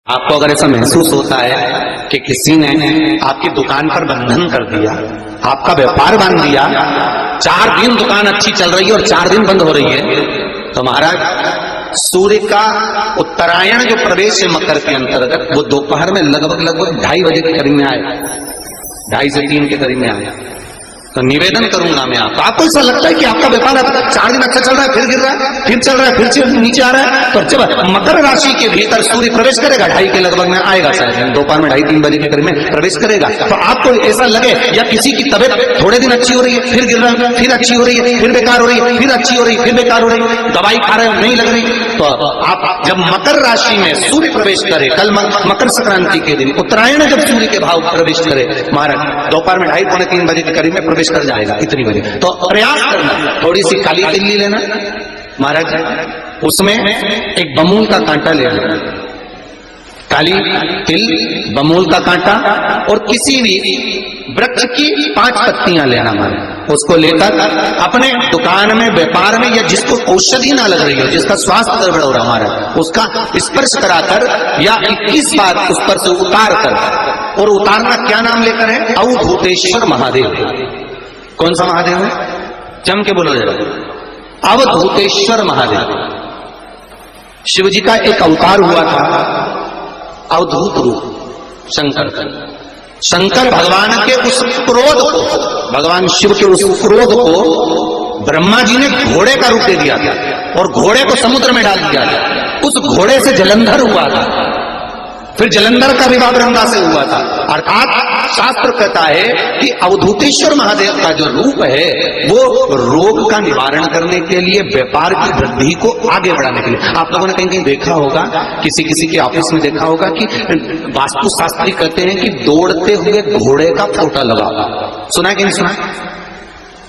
आपको अगर ऐसा महसूस होता है कि किसी ने आपकी दुकान पर बंधन कर दिया, आपका व्यापार बांध दिया, 4 दिन दुकान अच्छी चल रही है और 4 दिन बंद हो रही है, तो महाराज सूर्य का उत्तरायण जो प्रवेश है मकर के अंतर्गत, वो दोपहर में लगभग 2:30 बजे के करीब में आए, 2:30 से 3 के करीब में आए। तो निवेदन करूंगा मैं आपको ऐसा लगता है कि आपका व्यापार 4 दिन अच्छा चल रहा है, फिर गिर रहा है, फिर चल रहा है, फिर नीचे आ रहा है, तो जब मकर राशि के भीतर सूर्य प्रवेश करेगा 2:30 के लगभग में आएगा, शायद दोपहर में 2:30-3 बजे के करीब में प्रवेश करेगा, तो आपको ऐसा लगे या किसी की तबियत थोड़े दिन अच्छी हो रही है, फिर गिर रहा है, फिर अच्छी हो रही है, फिर बेकार हो रही है, फिर अच्छी हो रही है, फिर बेकार हो रही है, दवाई खा रहे हो नहीं लग रही, तो आप जब मकर राशि में सूर्य प्रवेश करे, कल मकर संक्रांति के दिन उत्तरायण जब सूर्य के भाव प्रवेश करे महाराज, दोपहर में 2:30-3 बजे के करीब में प्रवेश कर जाएगा, इतनी बजे। तो प्रयास करना, थोड़ी सी काली तिल्ली लेना महाराज, उसमें एक बमूल का कांटा लेना, काली तिल, बमूल का कांटा और किसी भी वृक्ष की 5 पत्तियां लेना महाराज, उसको लेकर अपने दुकान में, व्यापार में, या जिसको औषधि ना लग रही हो, जिसका स्वास्थ्य गड़बड़ हो रहा महाराज, उसका स्पर्श कराकर या 21 बार उस पर से उतार कर, और उतारना क्या नाम लेकर है? अवधूतेश्वर महादेव। कौन सा महादेव है? जम के बोलो जरा। अवधूतेश्वर महादेव शिव जी का एक अवतार हुआ था, अवधूत रूप शंकर का। शंकर भगवान के उस क्रोध को, भगवान शिव के उस क्रोध को ब्रह्मा जी ने घोड़े का रूप दे दिया था और घोड़े को समुद्र में डाल दिया था। उस घोड़े से जलंधर हुआ था, फिर जलंधर का विवाह ब्रह्मा से हुआ था। अर्थात शास्त्र कहता है कि अवधूतेश्वर महादेव का जो रूप है वो रोग का निवारण करने के लिए, व्यापार की वृद्धि को आगे बढ़ाने के लिए। आप लोगों ने कहीं कहीं देखा होगा, किसी के ऑफिस में देखा होगा कि वास्तु शास्त्री कहते हैं कि दौड़ते हुए घोड़े का फोटो लगा। सुना है कि नहीं सुना?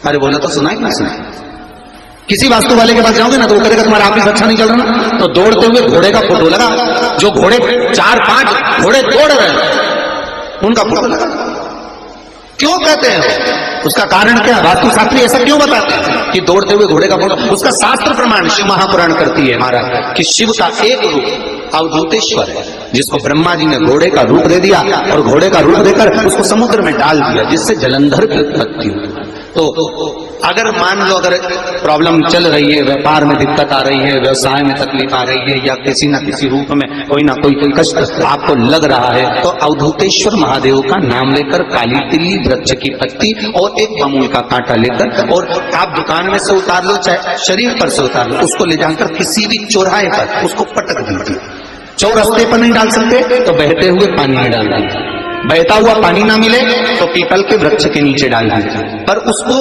अरे बोला तो सुना है कि नहीं सुना? किसी वास्तु वाले के पास जाओगे ना तो वो कहेगा तुम्हारा ऑफिस अच्छा नहीं चल रहा ना, तो दौड़ते हुए घोड़े का फोटो लगा। जो घोड़े 4-5 घोड़े दौड़ रहे हैं उनका फोटो लगा। क्यों कहते हैं? उसका कारण क्या? वास्तु शास्त्री ऐसा क्यों बताते हैं कि दौड़ते हुए घोड़े का फोटो? उसका शास्त्र प्रमाण शिव महापुराण करती है महाराज कि शिव का एक रूप अवधूतेश्वर है, जिसको ब्रह्मा जी ने घोड़े का रूप दे दिया और घोड़े का रूप देकर उसको समुद्र में डाल दिया, जिससे जलंधर की उत्पत्ति हुई। तो अगर मान लो अगर प्रॉब्लम चल रही है, व्यापार में दिक्कत आ रही है, व्यवसाय में तकलीफ आ रही है, या किसी न किसी रूप में कोई ना कोई कष्ट आपको लग रहा है, तो अवधूतेश्वर महादेव का नाम लेकर काली तिल्ली, वृक्ष की पत्ती और एक बमूल का कांटा लेकर, और आप दुकान में से उतार लो, चाहे शरीर पर से उतार लो, उसको ले जाकर किसी भी चौराहे पर उसको पटक दीजिए। चौरास्ते पर नहीं डाल सकते तो बहते हुए पानी में डाल दीजिए, बहता हुआ पानी ना मिले तो पीपल के वृक्ष के नीचे डाल दीजिए, पर उसको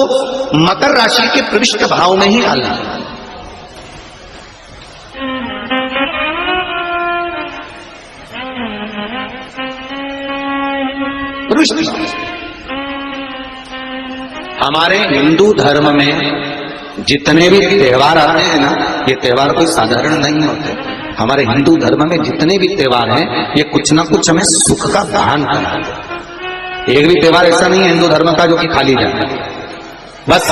मकर राशि के प्रविष्ट भाव में ही डालना। हमारे हिंदू धर्म में जितने भी त्योहार आते हैं ना, ये त्योहार कोई साधारण नहीं होते। हमारे हिंदू धर्म में जितने भी त्योहार हैं, ये कुछ ना कुछ हमें सुख का दान कराते हैं। एक भी त्योहार ऐसा नहीं है हिंदू धर्म का जो कि खाली जाए, बस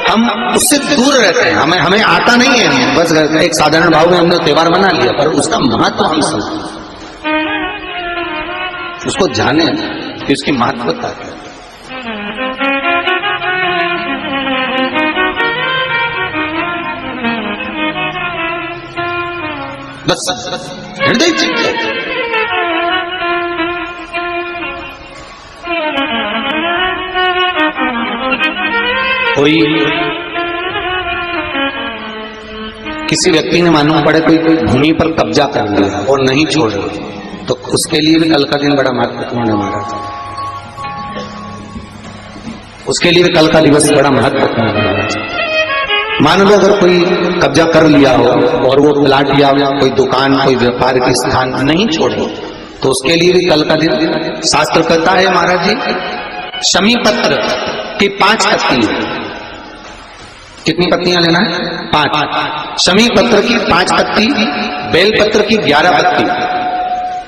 हम उससे दूर रहते हैं, हमें आता नहीं है, बस एक साधारण भाव में हमने त्योहार मना लिया, पर उसका महत्व हम समझें, उसको जाने कि उसकी महत्वता क्या। बस हृदय चित्त कोई किसी व्यक्ति ने मालूम पड़े कोई भूमि पर कब्जा कर लिया और नहीं छोड़े, तो उसके लिए भी कल का दिन बड़ा महत्वपूर्ण है महाराज। उसके लिए भी कल का दिवस बड़ा महत्वपूर्ण है महाराज। मान लो अगर कोई कब्जा कर लिया हो और वो प्लाट या कोई दुकान, कोई व्यापार की स्थान नहीं छोड़े, तो उसके लिए भी कल का दिन शास्त्र कहता है महाराज जी, शमी पत्र की 5 पत्ती, कितनी पत्तियां लेना है? 5। शमी पत्र की 5 पत्ती, बेल पत्र की 11 पत्ती,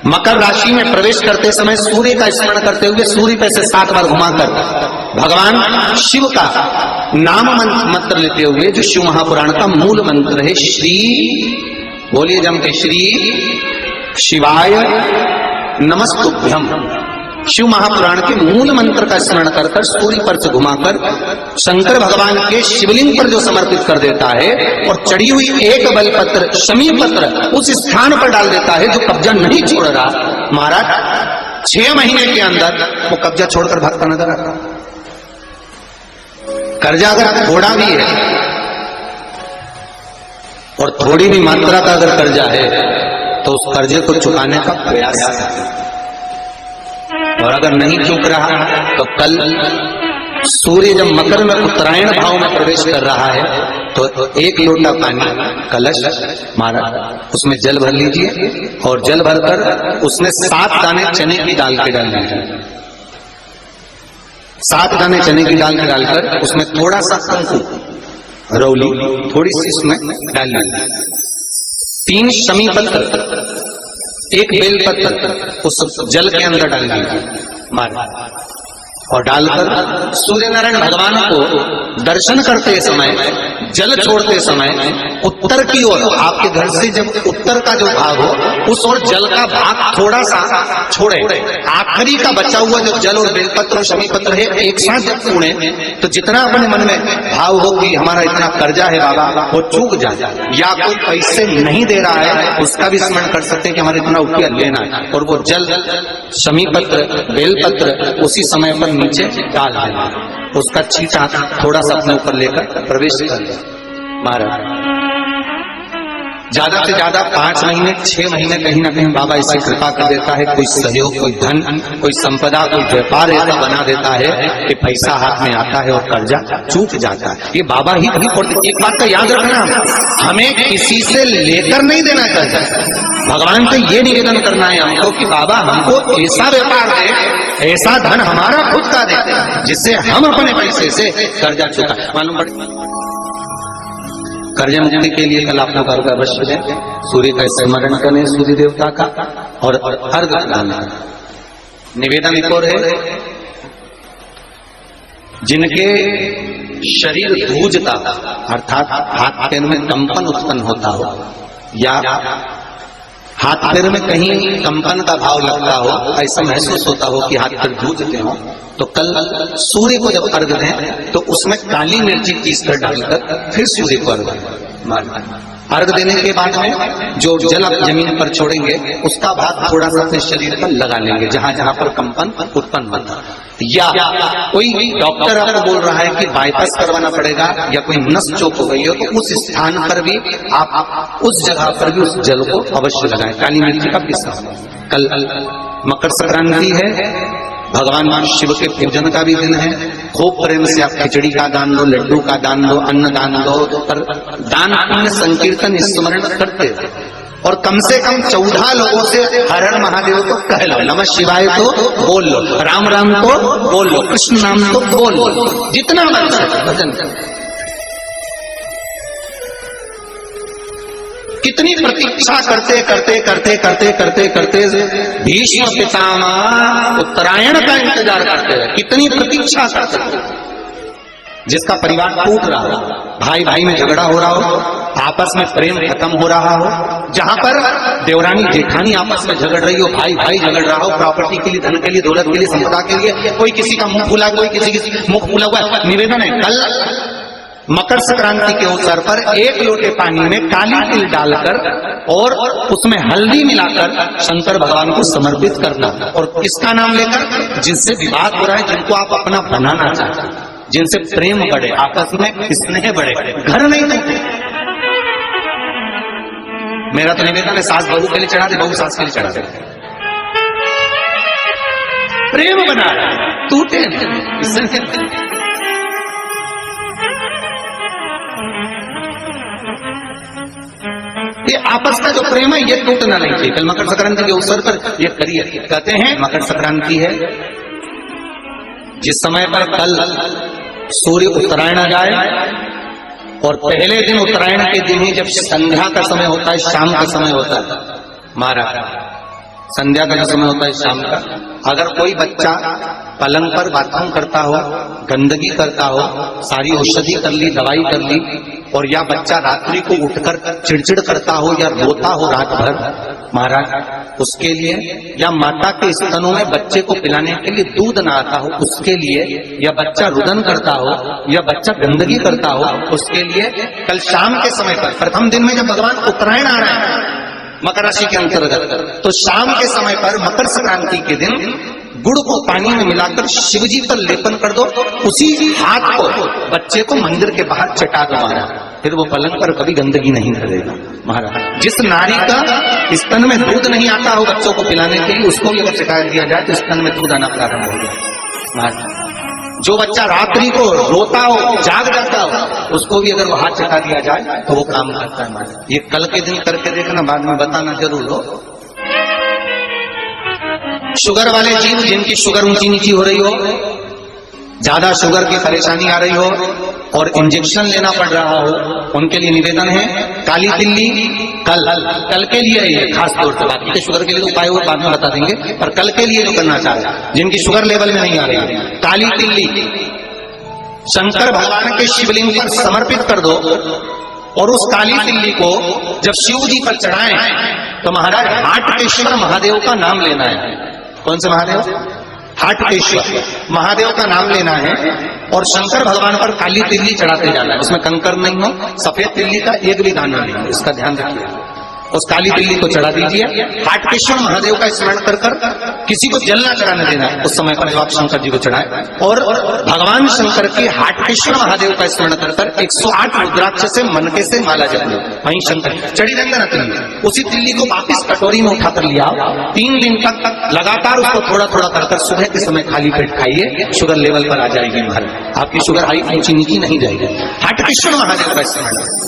मकर राशि में प्रवेश करते समय सूर्य का स्मरण करते हुए सूर्य पे से 7 बार घुमाकर भगवान शिव का नाम मंत्र लेते हुए, जो शिव महापुराण का मूल मंत्र है, श्री, बोलिए जम के, श्री शिवाय नमस्तुभ्यम, शिव महापुराण के मूल मंत्र का स्मरण कर कर सूर्य पर से घुमाकर शंकर भगवान के शिवलिंग पर जो समर्पित कर देता है और चढ़ी हुई एक बेलपत्र शमी पत्र उस स्थान पर डाल देता है जो कब्जा नहीं छोड़ रहा, महाराज 6 महीने के अंदर वो कब्जा छोड़कर भागता नजर आता। कर्जा अगर थोड़ा भी है और थोड़ी भी मात्रा का अगर कर्जा है तो उस कर्जे को चुकाने का प्रयास है, और अगर नहीं चूक रहा तो कल सूर्य जब मकर में उत्तरायण भाव में प्रवेश कर रहा है तो 1 लोटा पानी कलश मारा, उसमें जल भर लीजिए और जल भरकर उसमें 7 दाने चने की दाल के डाल दीजिए। 7 दाने चने की दाल के डालकर उसमें थोड़ा सा कंकु रौली थोड़ी सी उसमें डाल लीजिए। 3 शमी पत्र 1 बेल पत्र उस जल के अंदर डाल दीजिए मार, और डालकर सूर्य नारायण भगवान को दर्शन करते समय जल छोड़ते समय उत्तर की ओर, आपके घर से जब उत्तर का जो भाग हो उस ओर जल का भाग थोड़ा सा छोड़े, आखिरी का बचा हुआ जो जल और बेलपत्र और शमी पत्र है एक साथ जब छोड़े तो जितना अपने मन में भाव हो कि हमारा इतना कर्जा है बाबा वो चूक जाए, या कोई पैसे नहीं दे रहा है उसका भी स्मरण कर सकते हैं कि हमारा इतना रुपया लेना है, और वो जल शमी पत्र बेलपत्र उसी समय पर नीचे डाल देना, उसका छींटा थोड़ा सा अपने ऊपर लेकर प्रवेश कर ले महाराज। ज्यादा से ज्यादा 5 महीने 6 महीने कहीं ना कहीं बाबा इससे कृपा कर देता है, कोई सहयोग कोई धन कोई संपदा कोई व्यापार ऐसा बना देता है कि पैसा हाथ में आता है और कर्जा चूक जाता है। ये बाबा ही नहीं करते। एक बात का याद रखना, हमें किसी से लेकर नहीं देना कर्जा, भगवान से ये निवेदन करना है हमको कि बाबा हमको ऐसा व्यापार दे, ऐसा धन हमारा खुद का दे जिससे हम अपने पैसे से कर्जा चुका। मालूम पड़े कर्जा मुक्ति के लिए कल आप लोग अर्घ अवश्य दें, सूर्य का स्मरण करें सूर्य देवता का, और अर्घ डालना। निवेदन एक और है, जिनके शरीर धूजता अर्थात हाथ पैर में कंपन उत्पन्न होता हो या हाथ पैर में कहीं कंपन का भाव लगता हो, ऐसा महसूस होता हो कि हाथ पैर धूजते हो, तो कल सूर्य को जब अर्घ दें तो उसमें काली मिर्ची पीसकर डालकर फिर सूर्य को अर्घ देने के बाद में जो जल आप जमीन पर छोड़ेंगे उसका भाग थोड़ा सा अपने शरीर पर लगा लेंगे जहां जहां पर कंपन उत्पन्न होता। या कोई डॉक्टर आपको बोल रहा है कि बाईपास करवाना पड़ेगा या कोई नस चोक हो गई हो तो उस स्थान पर भी आप उस जगह पर भी उस जल को अवश्य लगाएं, काली मिर्ची का पीसा। कल मकर संक्रांति है, भगवान शिव के पूजन का भी दिन है, खूब प्रेम से आप खिचड़ी का दान दो, लड्डू का दान दो, अन्न दान दो, पर दान पुण्य संकीर्तन स्मरण करते और कम से कम 14 लोगों से हर हर महादेव तो कह लो, नमः शिवाय तो बोल लो, राम राम तो बोल लो, कृष्ण नाम तो बोल लो, जितना भजन। कितनी प्रतीक्षा करते करते करते करते करते करते भीष्म पितामह उत्तरायण का इंतजार करते रहे, कितनी प्रतीक्षा करते थे। जिसका परिवार टूट रहा हो, भाई भाई में झगड़ा हो रहा हो, आपस में प्रेम खत्म हो रहा हो, जहां पर देवरानी जेठानी आपस में झगड़ रही हो, भाई भाई झगड़ रहा हो, प्रॉपर्टी के लिए, धन के लिए, दौलत के लिए, संपदा के लिए, कोई किसी का मुंह फूला, कोई किसी मुख फूला हुआ। निवेदन है कल मकर संक्रांति के अवसर पर 1 लोटे पानी में काली तिल डालकर और उसमें हल्दी मिलाकर शंकर भगवान को समर्पित करना, और किसका नाम लेकर, जिनसे विवाद हो रहा है, जिनको आप अपना बनाना चाहते हैं, जिनसे प्रेम बढ़े, आपस में स्नेह बढ़े, घर नहीं देते। मेरा तो निवेदन है सास बहू के लिए चढ़ा दे, बहू सास के लिए चढ़ा दे, प्रेम बना टूटे नहीं। ये आपस का जो प्रेम है ये टूटना नहीं चाहिए। कल मकर संक्रांति के अवसर पर ये करिए। कहते हैं मकर संक्रांति है, जिस समय पर कल सूर्य उत्तरायण आ जाए और पहले दिन उत्तरायण के दिन ही जब संध्या का समय होता है, शाम का समय होता है, महाराज संध्या का जो समय होता है शाम का, अगर कोई बच्चा पलंग पर बाथरूम करता हो, गंदगी करता हो, सारी औषधि कर ली, दवाई कर ली, और या बच्चा रात्रि को उठकर चिड़चिड़ करता हो या रोता हो रात भर महाराज, उसके लिए, या माता के स्तनों में बच्चे को पिलाने के लिए दूध ना आता हो उसके लिए, या बच्चा रुदन करता हो या बच्चा गंदगी करता हो उसके लिए, कल शाम के समय पर, प्रथम दिन में जब भगवान उत्तरायण आ रहे हैं मकर राशि के अंतर्गत, तो शाम के समय पर मकर संक्रांति के दिन गुड़ को पानी में मिलाकर शिवजी पर लेपन कर दो, उसी हाथ को बच्चे को मंदिर के बाहर चटा दो महाराज, फिर वो पलंग पर कभी गंदगी नहीं करेगा महाराज। जिस नारी का स्तन में दूध नहीं आता हो बच्चों को पिलाने के लिए, उसको भी अगर शिकायत दिया जाए तो स्तन में दूध आना प्रारंभ हो जाए महाराज। जो बच्चा रात्रि को रोता हो, जाग जाता हो, उसको भी अगर वो हाथ चटा दिया जाए तो वो काम करता है महाराज। ये कल के दिन करके देखना, बाद में बताना जरूर हो। शुगर वाले जीव जिनकी शुगर ऊंची नीची हो रही हो, ज्यादा शुगर की परेशानी आ रही हो और इंजेक्शन लेना पड़ रहा हो, उनके लिए निवेदन है काली तिल्ली, कल के लिए ये खास तौर से, बाकी के शुगर के लिए उपाय वो बाद में बता देंगे, पर कल के लिए जो करना चाह रहे हैं जिनकी शुगर लेवल में नहीं आ रही है, काली तिल्ली शंकर भगवान के शिवलिंग पर समर्पित कर दो, और उस काली तिल्ली को जब शिव जी पर चढ़ाएं तो महाराज हाटकेश्वर महादेव का नाम लेना है। कौन से महादेव? हाटकेश्वर महादेव का नाम लेना है और शंकर भगवान पर काली तिल्ली चढ़ाते जाना है। उसमें कंकर नहीं हो, सफेद तिल्ली का एक भी दाना नहीं हो, इसका ध्यान रखिए। उस काली तिल्ली को चढ़ा दीजिए, हाटकेश्वर महादेव का स्मरण कर कर, किसी को जल ना चढ़ाने देना उस समय पर जब आप शंकर जी को चढ़ाए, और भगवान शंकर की हाटकेश्वर महादेव का स्मरण कर कर 108 रुद्राक्ष से मनके से माला जप लो। वहीं शंकर चढ़ी रहना तिल्ली, उसी तिल्ली को वापिस कटोरी में उठाकर लिया, 3 दिन तक लगातार उसको थोड़ा थोड़ा कर कर सुबह के समय खाली पेट खाइए, शुगर लेवल पर आ जाएगी महाराज, आपकी शुगर हाई ऊंची नीची नहीं जाएगी। हाटकेश्वर महादेव का स्मरण